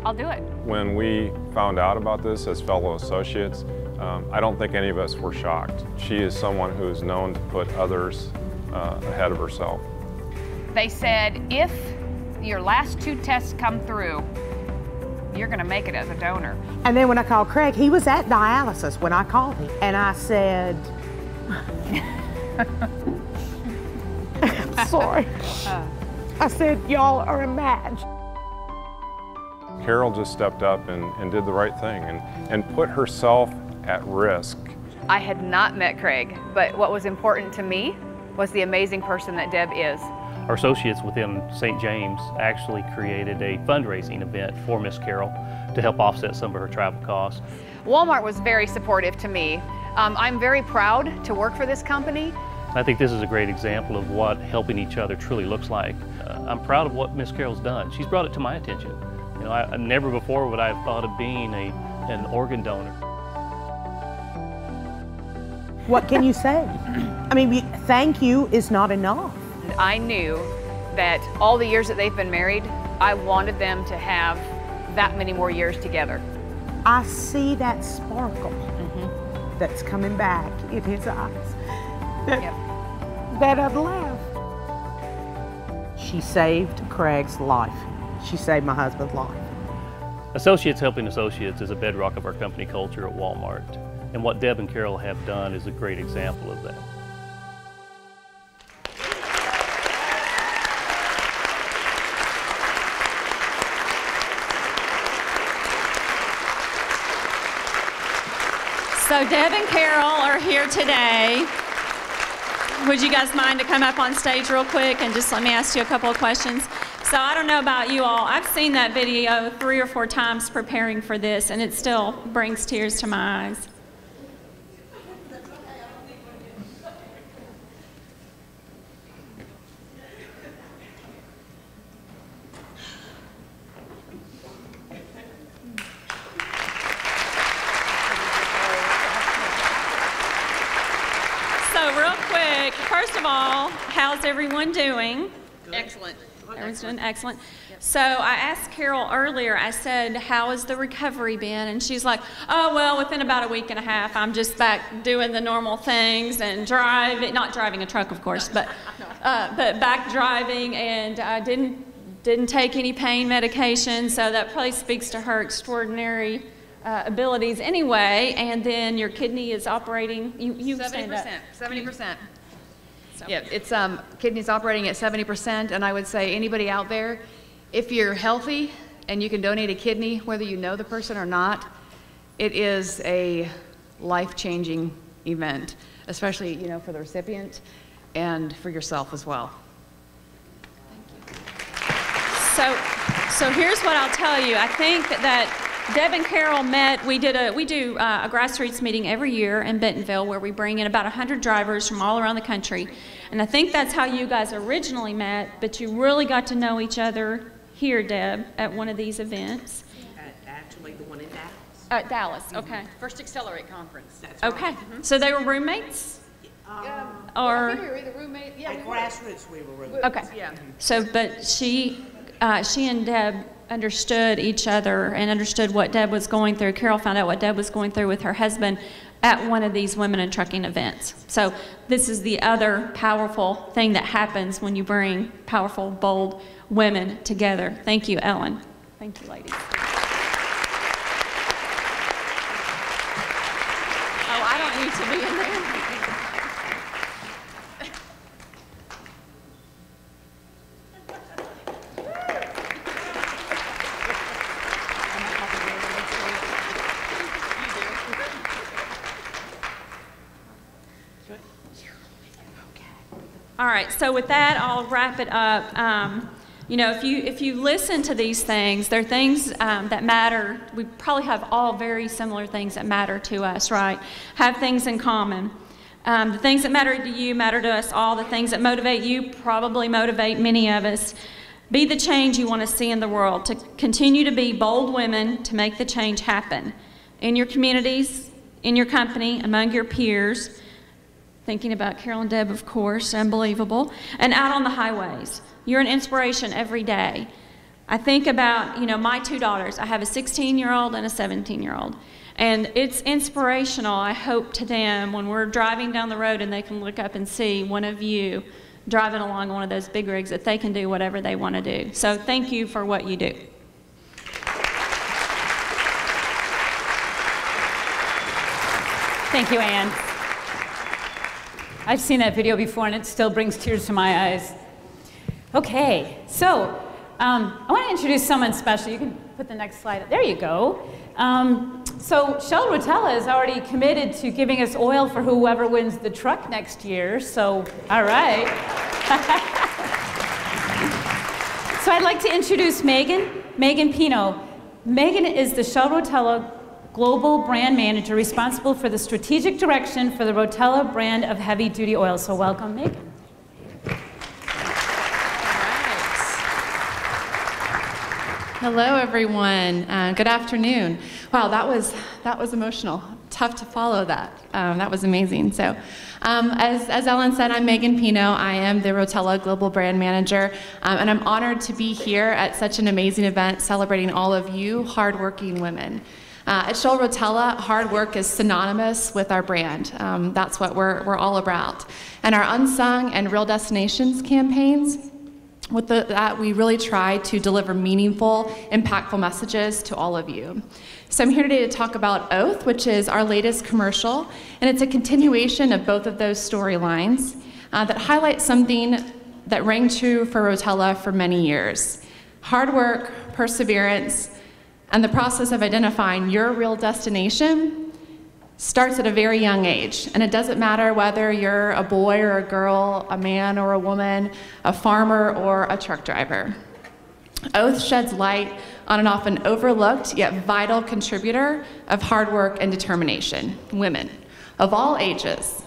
I'll do it. When we found out about this as fellow associates, I don't think any of us were shocked. She is someone who is known to put others ahead of herself. They said, if your last 2 tests come through, you're going to make it as a donor. And then when I called Craig, he was at dialysis when I called him. And I said, I'm sorry. I said, y'all are a match. Carol just stepped up and did the right thing and put herself at risk. I had not met Craig, but what was important to me was the amazing person that Deb is. Our associates within St. James actually created a fundraising event for Miss Carol to help offset some of her travel costs. Walmart was very supportive to me. I'm very proud to work for this company. I think this is a great example of what helping each other truly looks like. I'm proud of what Miss Carol's done. She's brought it to my attention. You know, I never before would I have thought of being an organ donor. What can you say? I mean, thank you is not enough. I knew that all the years that they've been married, I wanted them to have that many more years together. I see that sparkle that's coming back in his eyes that I've left. She saved Craig's life. She saved my husband's life. Associates helping associates is a bedrock of our company culture at Walmart. And what Deb and Carol have done is a great example of that. So Deb and Carol are here today. Would you guys mind to come up on stage real quick and just let me ask you a couple of questions? So I don't know about you all. I've seen that video 3 or 4 times preparing for this, and it still brings tears to my eyes. First of all, how's everyone doing? Excellent. Everyone's doing excellent. So I asked Carol earlier, I said, how has the recovery been? And she's like, oh, well, within about a week and a half, I'm just back doing the normal things and driving, not driving a truck, of course, but back driving, and I didn't take any pain medication, so that probably speaks to her extraordinary abilities anyway. And then your kidney is operating, you 70%. So. Yeah, it's kidneys operating at 70%, and I would say anybody out there, if you're healthy and you can donate a kidney, whether you know the person or not, it is a life-changing event, especially for the recipient and for yourself as well. Thank you. So here's what I'll tell you. I think that Deb and Carol met. We do a grassroots meeting every year in Bentonville where we bring in about 100 drivers from all around the country. And I think that's how you guys originally met, but you really got to know each other here, Deb, at one of these events. Actually, the one in Dallas. Dallas, okay. First Accelerate Conference. That's Okay. right. So they were roommates? Or I think we were either roommate. Yeah, At we were. Grassroots, we were roommates. okay. Yeah. So, but she and Deb understood each other and understood what Deb was going through. Carol found out what Deb was going through with her husband at one of these women in trucking events. So this is the other powerful thing that happens when you bring powerful, bold women together. Thank you, Ellen. Thank you, ladies. Oh, I don't need to be in there. All right, so with that, I'll wrap it up. You know, if you listen to these things, they're things that matter. We probably have all very similar things that matter to us, right? Have things in common. The things that matter to you matter to us all. The things that motivate you probably motivate many of us. Be the change you want to see in the world. To continue to be bold women to make the change happen. In your communities, in your company, among your peers. Thinking about Carol and Deb, of course, unbelievable. And out on the highways. You're an inspiration every day. I think about, you know, my two daughters. I have a 16-year-old and a 17-year-old. And it's inspirational, I hope, to them when we're driving down the road and they can look up and see one of you driving along one of those big rigs that they can do whatever they want to do. So thank you for what you do. Thank you, Ann. I've seen that video before and it still brings tears to my eyes. Okay, so I want to introduce someone special. You can put the next slide up. There you go. So Shell Rotella is already committed to giving us oil for whoever wins the truck next year. So, all right. So I'd like to introduce Megan Pino. Megan is the Shell Rotella Global Brand Manager responsible for the strategic direction for the Rotella brand of heavy-duty oil. So welcome, Megan. Hello, everyone. Good afternoon. Wow, that was emotional. Tough to follow that. That was amazing. So, as Ellen said, I'm Megan Pino. I am the Rotella Global Brand Manager, and I'm honored to be here at such an amazing event celebrating all of you hardworking women. At Shell Rotella, hard work is synonymous with our brand. That's what we're all about. And our Unsung and Real Destinations campaigns, with that, we really try to deliver meaningful, impactful messages to all of you. So I'm here today to talk about Oath, which is our latest commercial, and it's a continuation of both of those storylines that highlight something that rang true for Rotella for many years. Hard work, perseverance, and the process of identifying your real destination starts at a very young age, and it doesn't matter whether you're a boy or a girl, a man or a woman, a farmer or a truck driver. Oath sheds light on an often overlooked yet vital contributor of hard work and determination, women of all ages.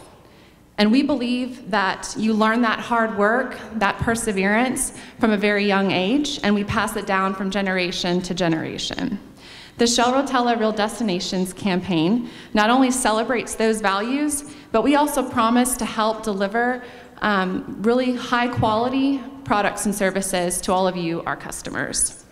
And we believe that you learn that hard work, that perseverance from a very young age, and we pass it down from generation to generation. The Shell Rotella Real Destinations campaign not only celebrates those values, but we also promise to help deliver really high quality products and services to all of you, our customers.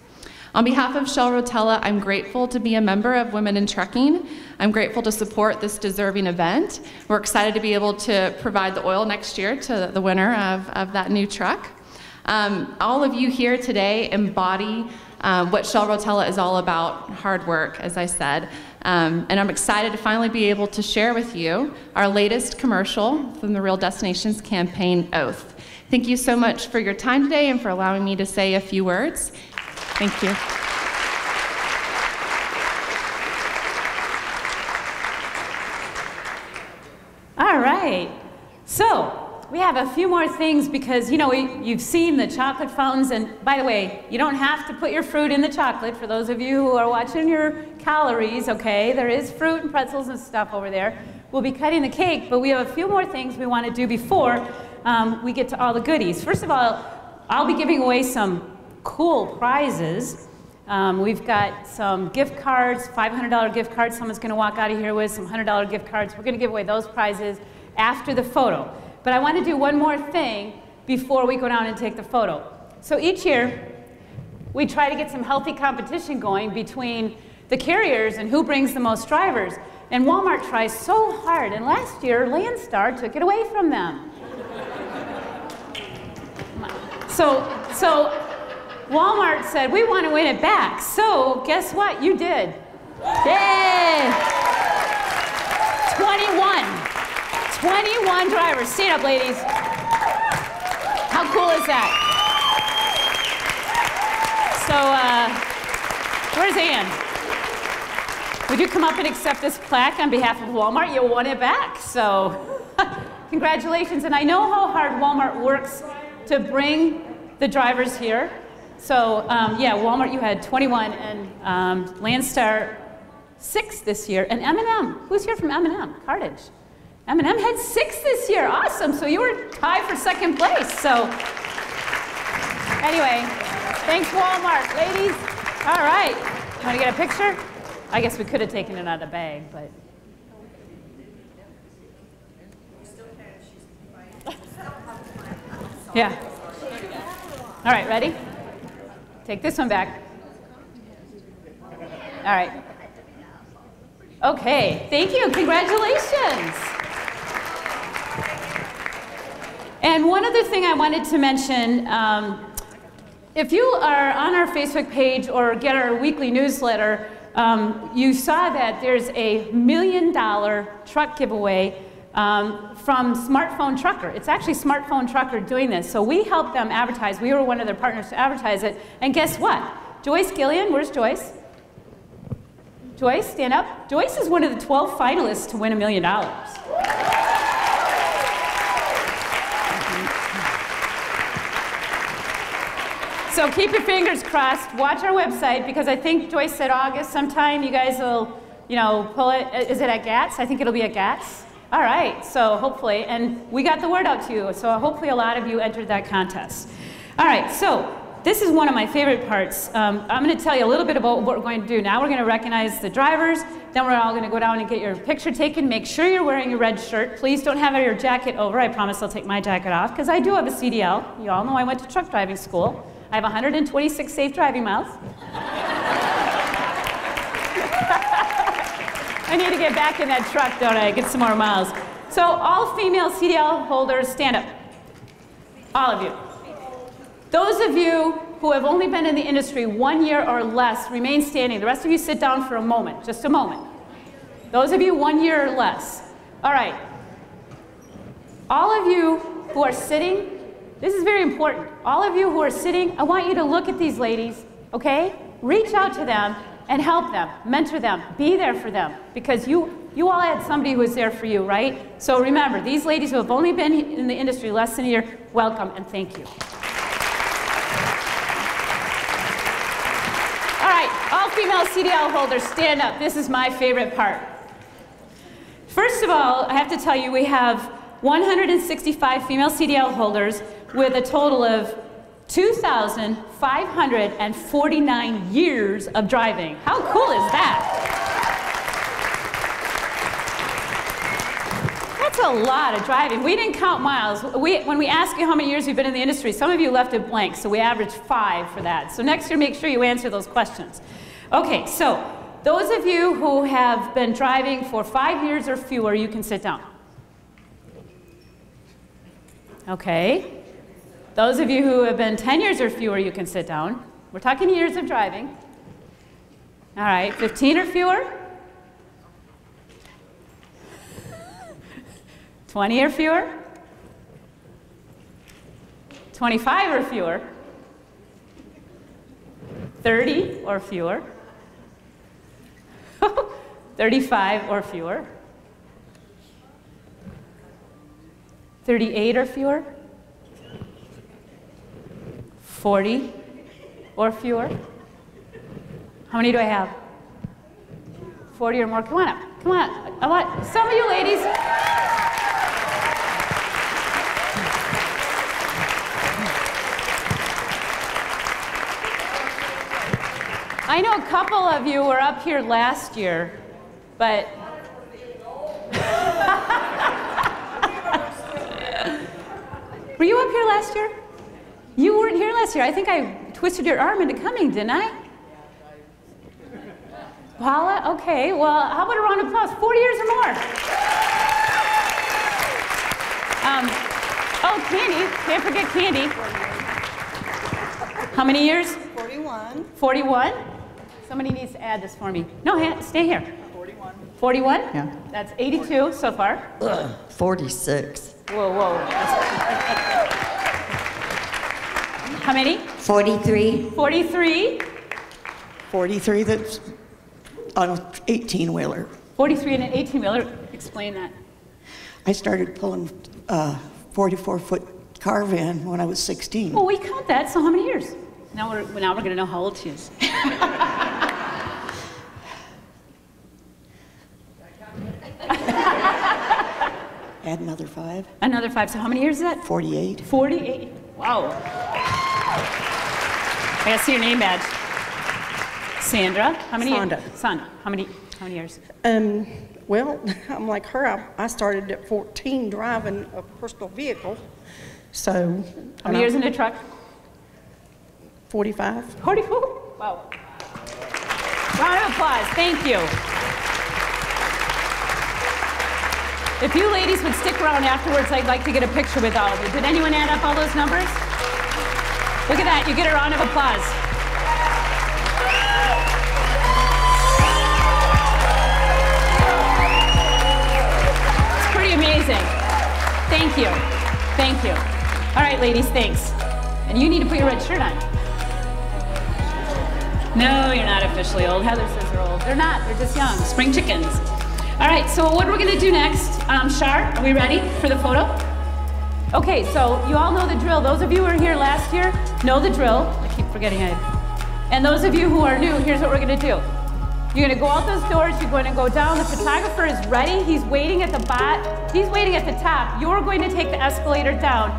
On behalf of Shell Rotella, I'm grateful to be a member of Women in Trucking. I'm grateful to support this deserving event. We're excited to be able to provide the oil next year to the winner of that new truck. All of you here today embody what Shell Rotella is all about, hard work, as I said. And I'm excited to finally be able to share with you our latest commercial from the Real Destinations campaign, Oath. Thank you so much for your time today and for allowing me to say a few words. Thank you. All right. So we have a few more things because, you know, you've seen the chocolate fountains, and by the way, you don't have to put your fruit in the chocolate for those of you who are watching your calories, okay? There is fruit and pretzels and stuff over there. We'll be cutting the cake, but we have a few more things we want to do before we get to all the goodies. First of all, I'll be giving away some cool prizes. We've got some gift cards, $500 gift cards someone's going to walk out of here with, some $100 gift cards. We're going to give away those prizes after the photo. But I want to do one more thing before we go down and take the photo. So each year, we try to get some healthy competition going between the carriers and who brings the most drivers. And Walmart tries so hard, and last year, Landstar took it away from them. So Walmart said, we want to win it back. So guess what? You did. Yay! 21 drivers. Stand up, ladies. How cool is that? So, where's Ann? Would you come up and accept this plaque on behalf of Walmart? You won it back. So, congratulations. And I know how hard Walmart works to bring the drivers here. So, yeah, Walmart, you had 21, and Landstar 6 this year. And M&M, who's here from M&M? Cartage. M&M had 6 this year. Awesome. So you were tied for second place. So anyway, thanks, Walmart. Ladies, all right. Want to get a picture? I guess we could have taken it out of the bag, but. Yeah. All right, ready? Take this one back. All right. Okay, thank you, congratulations. And one other thing I wanted to mention, if you are on our Facebook page or get our weekly newsletter, you saw that there's a $1 million truck giveaway from Smartphone Trucker. It's actually Smartphone Trucker doing this. So we helped them advertise. We were one of their partners to advertise it. And guess what? Joyce Gillian, where's Joyce? Joyce, stand up. Joyce is one of the 12 finalists to win $1 million. So keep your fingers crossed. Watch our website, because I think Joyce said August sometime. You guys will, you know, pull it. Is it at GATS? I think it'll be at GATS. All right, so hopefully, and we got the word out to you, so hopefully a lot of you entered that contest. All right, so this is one of my favorite parts. I'm going to tell you a little bit about what we're going to do. Now we're going to recognize the drivers, then we're all going to go down and get your picture taken. Make sure you're wearing your red shirt. Please don't have your jacket over. I promise I'll take my jacket off, because I do have a CDL. You all know I went to truck driving school. I have 126 safe driving miles. I need to get back in that truck, don't I? Get some more miles. So all female CDL holders, stand up. All of you. Those of you who have only been in the industry 1 year or less, remain standing. The rest of you sit down for a moment, just a moment. Those of you 1 year or less. All right. All of you who are sitting, this is very important. All of you who are sitting, I want you to look at these ladies, okay? Reach out to them and help them, mentor them, be there for them, because you all had somebody who was there for you, right? So remember, these ladies who have only been in the industry less than a year, welcome and thank you. All right, all female CDL holders, stand up. This is my favorite part. First of all, I have to tell you, we have 165 female CDL holders with a total of 2,549 years of driving. How cool is that? That's a lot of driving. We didn't count miles. When we ask you how many years you've been in the industry, some of you left it blank, so we averaged 5 for that. So next year, make sure you answer those questions. Okay, so those of you who have been driving for 5 years or fewer, you can sit down. Okay. Those of you who have been 10 years or fewer, you can sit down. We're talking years of driving. All right, 15 or fewer? 20 or fewer? 25 or fewer? 30 or fewer? 35 or fewer? 38 or fewer? 40 or fewer? How many do I have? 40 or more? Come on up. Come on. I want some of you ladies. I know a couple of you were up here last year, but were you up here last year? You weren't here last year. I think I twisted your arm into coming, didn't I? Paula? Okay, well, how about a round of applause? 40 years or more. Oh, Candy. Can't forget Candy. How many years? 41. 41? Somebody needs to add this for me. No, stay here. 41. 41? Yeah. That's 82 so far. 46. Whoa, whoa. How many? 43. 43? 43 that's on an 18-wheeler. 43 and an 18-wheeler. Explain that. I started pulling 44-foot car van when I was 16. Well, we count that, so how many years? Now we're going to know how old she is. Add another 5. Another 5. So how many years is that? 48. 48. Wow. I gotta see your name badge. Sandra. How many? Sonda. Sonda. How many years? Well, I'm like her. I started at 14 driving a personal vehicle. So. How many years in a truck? 45. 44? Wow. Round of applause. Thank you. If you ladies would stick around afterwards, I'd like to get a picture with all of you. Did anyone add up all those numbers? Look at that. You get a round of applause. It's pretty amazing. Thank you. Thank you. All right, ladies, thanks. And you need to put your red shirt on. No, you're not officially old. Heather says they're old. They're not. They're just young. Spring chickens. All right, so what we're going to do next, Shar, are we ready for the photo? Okay, so you all know the drill. Those of you who were here last year know the drill. I keep forgetting it. And those of you who are new, here's what we're going to do. You're going to go out those doors. You're going to go down. The photographer is ready. He's waiting at the He's waiting at the top. You're going to take the escalator down.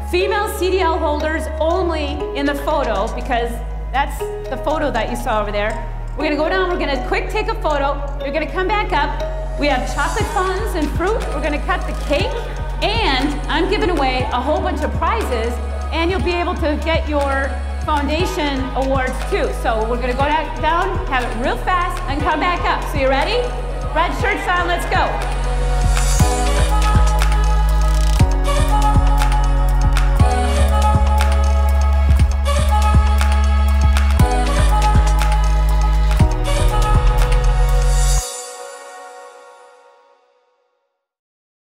Female CDL holders only in the photo, because that's the photo that you saw over there. We're going to go down. We're going to quick take a photo. You're going to come back up. We have chocolate fountains and fruit. We're going to cut the cake. And I'm giving away a whole bunch of prizes. And you'll be able to get your foundation awards too. So we're going to go down, have it real fast, and come back up. So you ready? Red shirts on. Let's go.